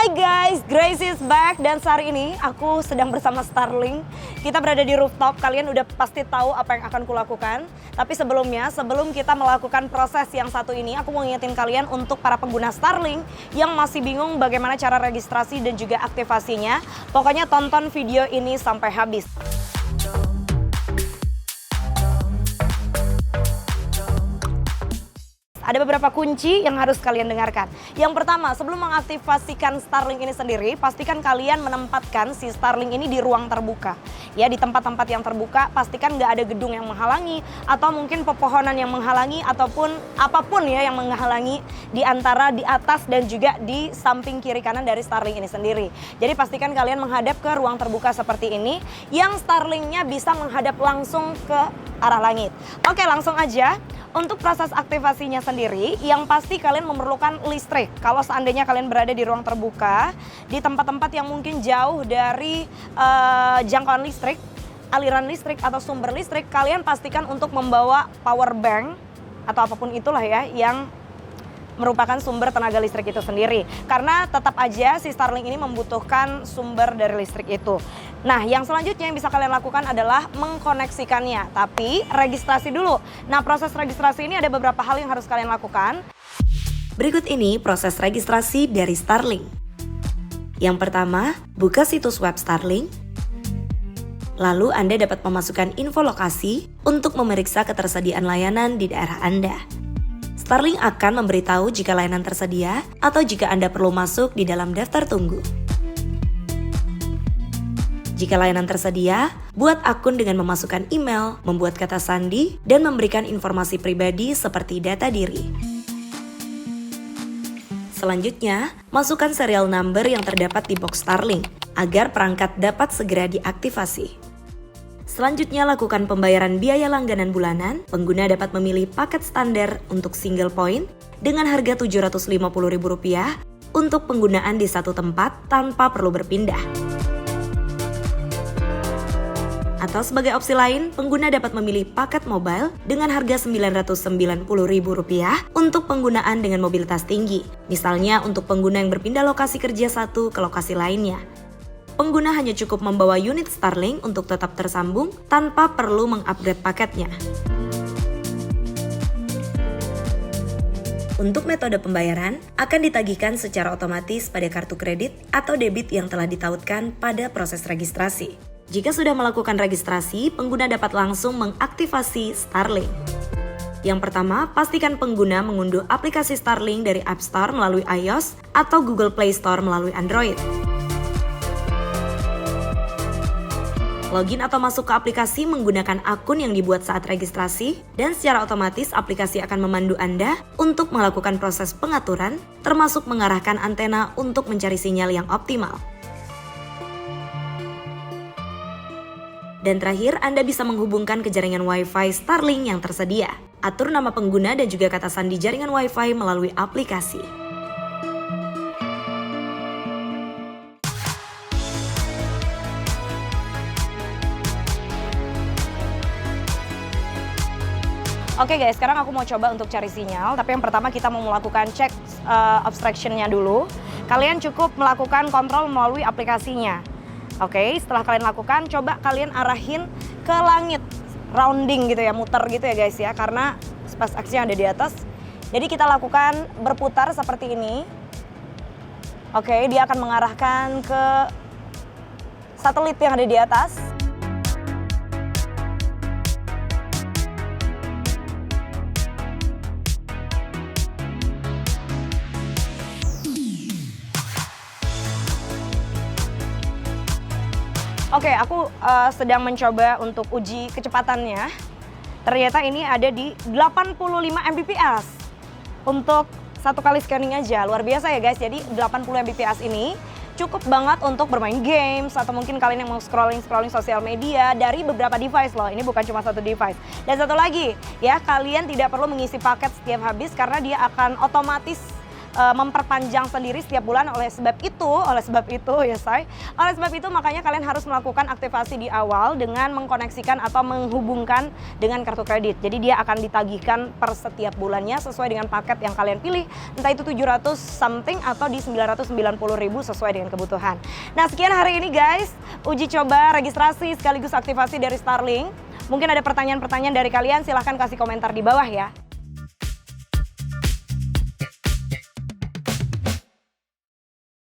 Hai guys, Grace is back dan hari ini aku sedang bersama Starlink. Kita berada di rooftop, kalian udah pasti tahu apa yang akan kulakukan. Tapi sebelumnya, sebelum kita melakukan proses yang satu ini, aku mau ngingetin kalian untuk para pengguna Starlink yang masih bingung bagaimana cara registrasi dan juga aktivasinya. Pokoknya tonton video ini sampai habis. Ada beberapa kunci yang harus kalian dengarkan. Yang pertama, sebelum mengaktifasikan Starlink ini sendiri, pastikan kalian menempatkan si Starlink ini di ruang terbuka. Ya, di tempat-tempat yang terbuka, pastikan nggak ada gedung yang menghalangi, atau mungkin pepohonan yang menghalangi, ataupun apapun ya yang menghalangi di antara di atas dan juga di samping kiri kanan dari Starlink ini sendiri. Jadi pastikan kalian menghadap ke ruang terbuka seperti ini, yang Starlinknya bisa menghadap langsung ke arah langit. Oke, langsung aja. Untuk proses aktivasinya sendiri, yang pasti kalian memerlukan listrik. Kalau seandainya kalian berada di ruang terbuka, di tempat-tempat yang mungkin jauh dari jangkauan listrik, aliran listrik atau sumber listrik, kalian pastikan untuk membawa power bank atau apapun itulah ya yang merupakan sumber tenaga listrik itu sendiri. Karena tetap aja si Starlink ini membutuhkan sumber dari listrik itu. Nah, yang selanjutnya yang bisa kalian lakukan adalah mengkoneksikannya. Tapi registrasi dulu. Nah, proses registrasi ini ada beberapa hal yang harus kalian lakukan. Berikut ini proses registrasi dari Starlink. Yang pertama, buka situs web Starlink. Lalu Anda dapat memasukkan info lokasi untuk memeriksa ketersediaan layanan di daerah Anda. Starlink akan memberitahu jika layanan tersedia atau jika Anda perlu masuk di dalam daftar tunggu. Jika layanan tersedia, buat akun dengan memasukkan email, membuat kata sandi, dan memberikan informasi pribadi seperti data diri. Selanjutnya, masukkan serial number yang terdapat di box Starlink agar perangkat dapat segera diaktifasi. Selanjutnya, lakukan pembayaran biaya langganan bulanan. Pengguna dapat memilih paket standar untuk single point dengan harga Rp750.000 untuk penggunaan di satu tempat tanpa perlu berpindah. Atau sebagai opsi lain, pengguna dapat memilih paket mobile dengan harga Rp990.000 untuk penggunaan dengan mobilitas tinggi. Misalnya untuk pengguna yang berpindah lokasi kerja satu ke lokasi lainnya. Pengguna hanya cukup membawa unit Starlink untuk tetap tersambung tanpa perlu mengupgrade paketnya. Untuk metode pembayaran, akan ditagihkan secara otomatis pada kartu kredit atau debit yang telah ditautkan pada proses registrasi. Jika sudah melakukan registrasi, pengguna dapat langsung mengaktifasi Starlink. Yang pertama, pastikan pengguna mengunduh aplikasi Starlink dari App Store melalui iOS atau Google Play Store melalui Android. Login atau masuk ke aplikasi menggunakan akun yang dibuat saat registrasi, dan secara otomatis aplikasi akan memandu Anda untuk melakukan proses pengaturan, termasuk mengarahkan antena untuk mencari sinyal yang optimal. Dan terakhir, Anda bisa menghubungkan ke jaringan Wi-Fi Starlink yang tersedia. Atur nama pengguna dan juga kata sandi jaringan Wi-Fi melalui aplikasi. Oke guys, sekarang aku mau coba untuk cari sinyal. Tapi yang pertama kita mau melakukan cek obstruction-nya dulu. Kalian cukup melakukan kontrol melalui aplikasinya. Oke, setelah kalian lakukan, coba kalian arahin ke langit, rounding gitu ya, muter gitu ya guys ya, karena SpaceX-nya ada di atas. Jadi kita lakukan berputar seperti ini. Oke, dia akan mengarahkan ke satelit yang ada di atas. Oke, aku sedang mencoba untuk uji kecepatannya. Ternyata ini ada di 85 Mbps untuk satu kali scanning aja. Luar biasa ya guys, jadi 80 Mbps ini cukup banget untuk bermain games atau mungkin kalian yang mau scrolling sosial media dari beberapa device loh. Ini bukan cuma satu device. Dan satu lagi ya, kalian tidak perlu mengisi paket setiap habis karena dia akan otomatis memperpanjang sendiri setiap bulan. Oleh sebab itu ya say, oleh sebab itu makanya kalian harus melakukan aktivasi di awal dengan mengkoneksikan atau menghubungkan dengan kartu kredit. Jadi dia akan ditagihkan per setiap bulannya sesuai dengan paket yang kalian pilih, entah itu 700 something atau di 990.000 sesuai dengan kebutuhan. Nah, sekian hari ini guys, uji coba registrasi sekaligus aktivasi dari Starlink. Mungkin ada pertanyaan-pertanyaan dari kalian, silahkan kasih komentar di bawah ya.